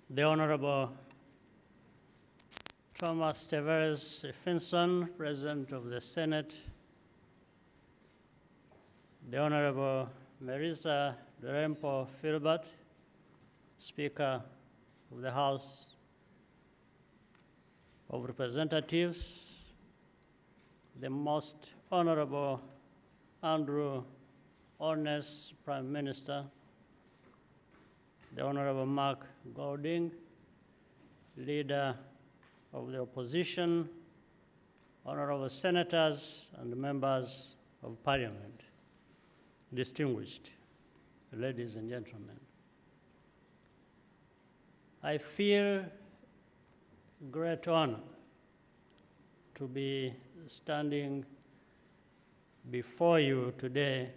the Honorable Thomas Tavares Finson, President of the Senate, the Honorable Marisa Dorempo Filbert, Speaker of the House of Representatives, the Most Honorable Andrew Holness, Prime Minister, the Honorable Mark Golding, Leader of the Opposition, Honorable Senators and Members of Parliament, distinguished ladies and gentlemen. I feel great honor to be standing before you today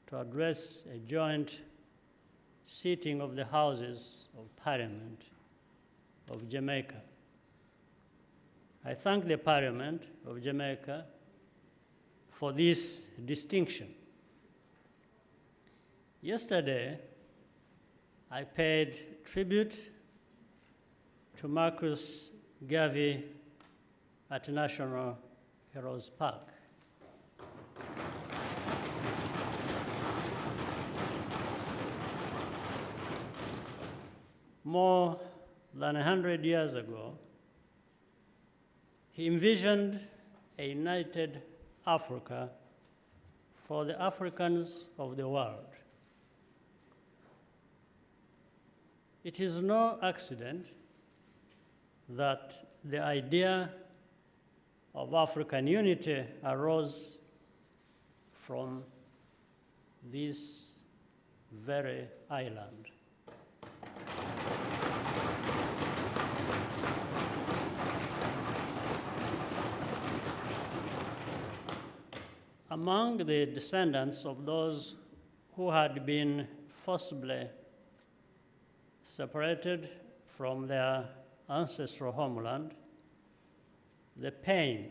to address a joint sitting of the Houses of Parliament of Jamaica. I thank the Parliament of Jamaica for this distinction. Yesterday, I paid tribute to Marcus Garvey at National Heroes Park. More than 100 years ago, he envisioned a united Africa for the Africans of the world. It is no accident that the idea of African unity arose from this very island. Among the descendants of those who had been forcibly separated from their ancestral homeland, the pain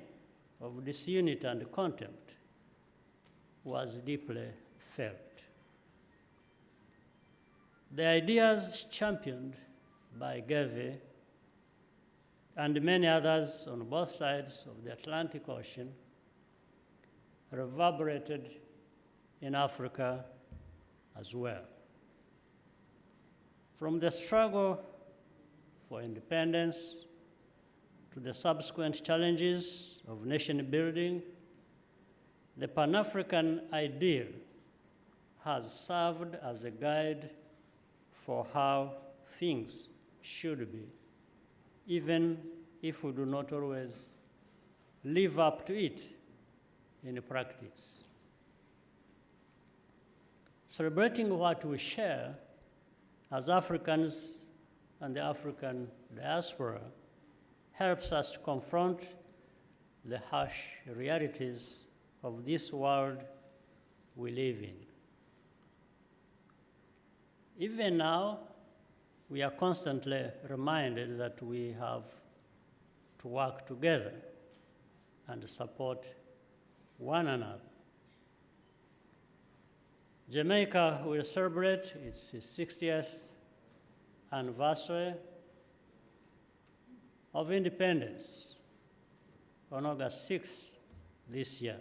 of disunity and contempt was deeply felt. The ideas championed by Garvey and many others on both sides of the Atlantic Ocean reverberated in Africa as well. From the struggle for independence to the subsequent challenges of nation building, the Pan-African ideal has served as a guide for how things should be, even if we do not always live up to it in practice. Celebrating what we share as Africans and the African diaspora helps us to confront the harsh realities of this world we live in. Even now, we are constantly reminded that we have to work together and support one another. Jamaica will celebrate its 60th anniversary of independence on August 6th this year.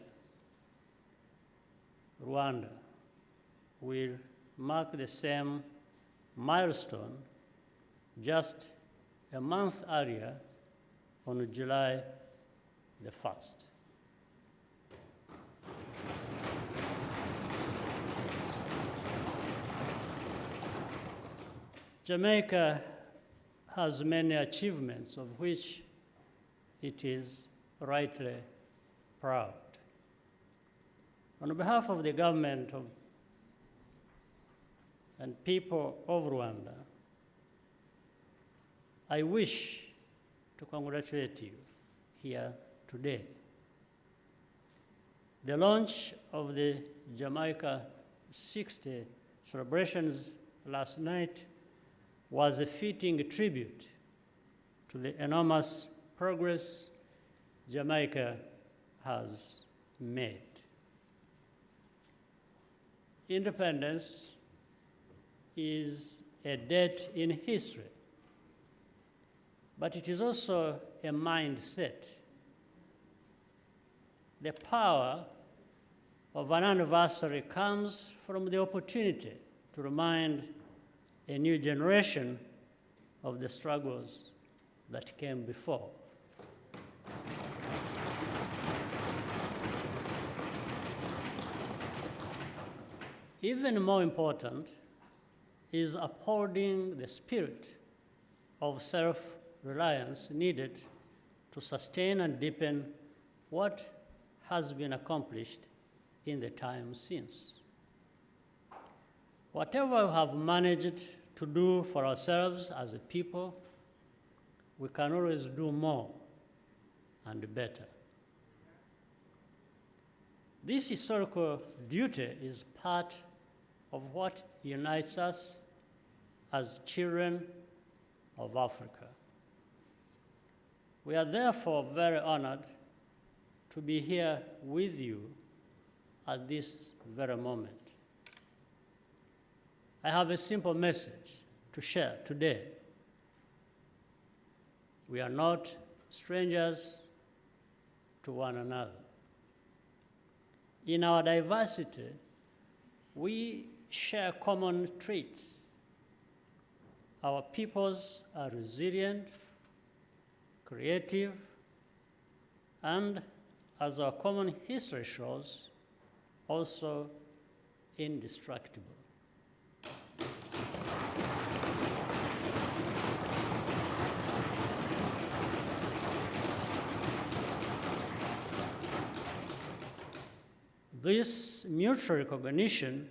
Rwanda will mark the same milestone just a month earlier on July the 1st. Jamaica has many achievements of which it is rightly proud. On behalf of the government and people of Rwanda, I wish to congratulate you here today. The launch of the Jamaica 60 celebrations last night was a fitting tribute to the enormous progress Jamaica has made. Independence is a date in history but it is also a mindset. The power of an anniversary comes from the opportunity to remind a new generation of the struggles that came before. Even more important is upholding the spirit of self-reliance needed to sustain and deepen what has been accomplished in the time since. Whatever we have managed to do for ourselves as a people, we can always do more and better. This historical duty is part of what unites us as children of Africa. We are therefore very honored to be here with you at this very moment. I have a simple message to share today. We are not strangers to one another. In our diversity, we share common traits. Our peoples are resilient, creative, and, as our common history shows, also indestructible. This mutual recognition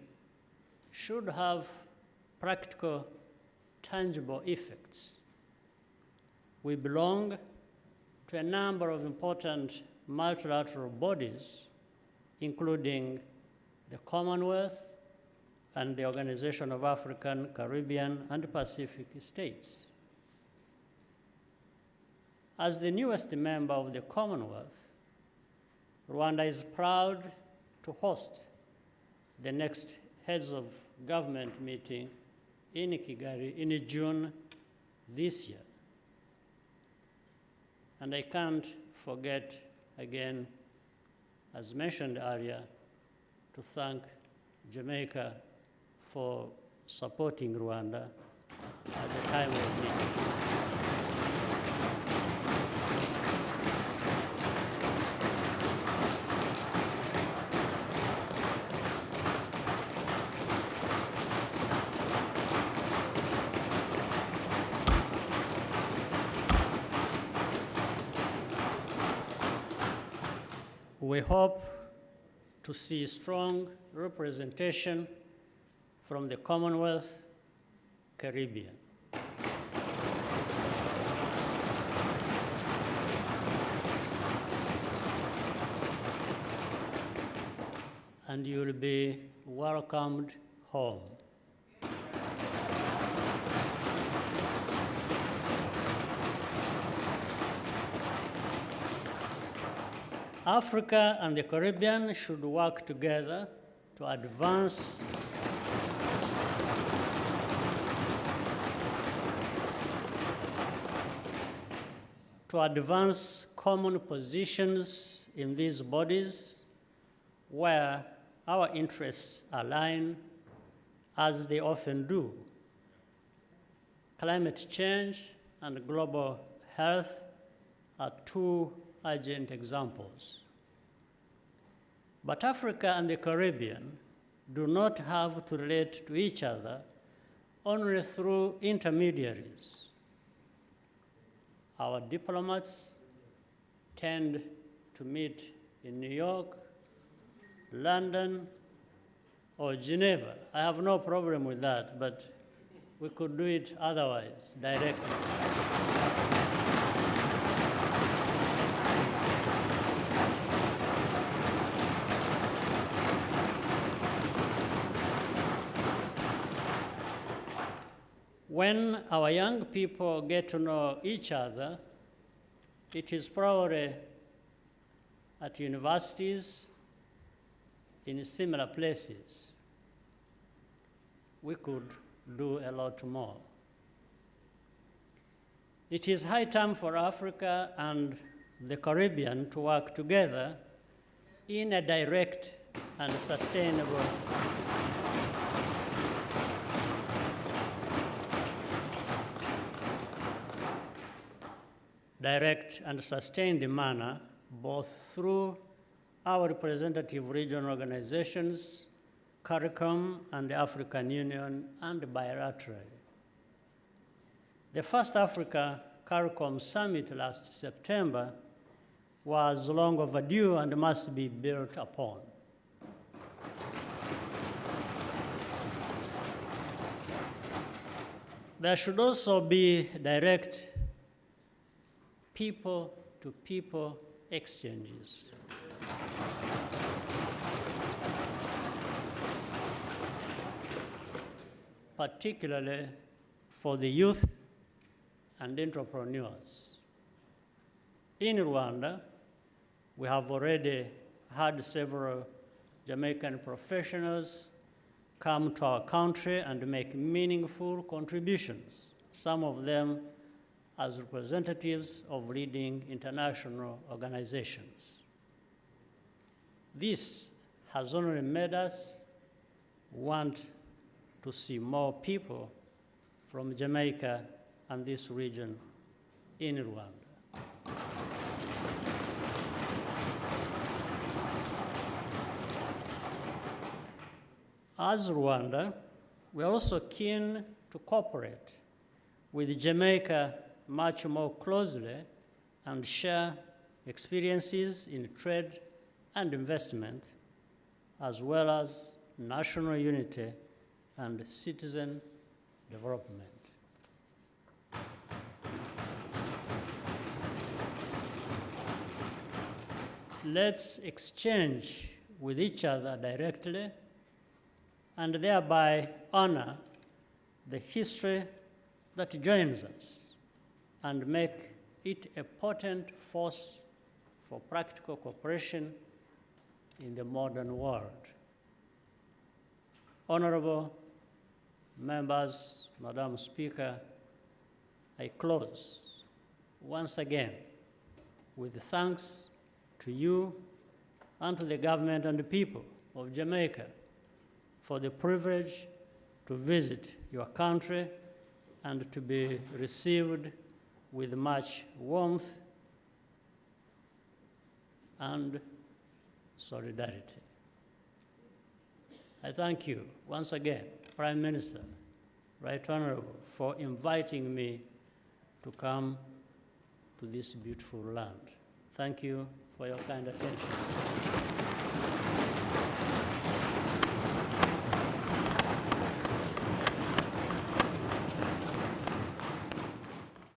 should have practical, tangible effects. We belong to a number of important multilateral bodies, including the Commonwealth and the Organization of African, Caribbean, and Pacific States. As the newest member of the Commonwealth, Rwanda is proud to host the next Heads of Government meeting in Kigali in June this year. And I can't forget again, as mentioned earlier, to thank Jamaica for supporting Rwanda at the time of meeting. We hope to see strong representation from the Commonwealth, Caribbean. And you will be welcomed home. Africa and the Caribbean should work together to advance common positions in these bodies where our interests align, as they often do. Climate change and global health are two urgent examples. But Africa and the Caribbean do not have to relate to each other only through intermediaries. Our diplomats tend to meet in New York, London, or Geneva. I have no problem with that, but we could do it otherwise, directly. When our young people get to know each other, it is probably at universities, in similar places. We could do a lot more. It is high time for Africa and the Caribbean to work together in a direct and sustainable sustained manner, both through our representative regional organizations, CARICOM and the African Union, and bilaterally. The first Africa CARICOM summit last September was long overdue and must be built upon. There should also be direct people-to-people exchanges. Particularly for the youth and entrepreneurs. In Rwanda, we have already had several Jamaican professionals come to our country and make meaningful contributions, some of them as representatives of leading international organizations. This has only made us want to see more people from Jamaica and this region in Rwanda. As Rwanda, we are also keen to cooperate with Jamaica much more closely and share experiences in trade and investment, as well as national unity and citizen development. Let's exchange with each other directly and thereby honor the history that joins us and make it a potent force for practical cooperation in the modern world. Honorable members, Madam Speaker, I close once again with thanks to you and to the government and the people of Jamaica for the privilege to visit your country and to be received with much warmth and solidarity. I thank you once again, Prime Minister, Right Honorable, for inviting me to come to this beautiful land. Thank you for your kind attention.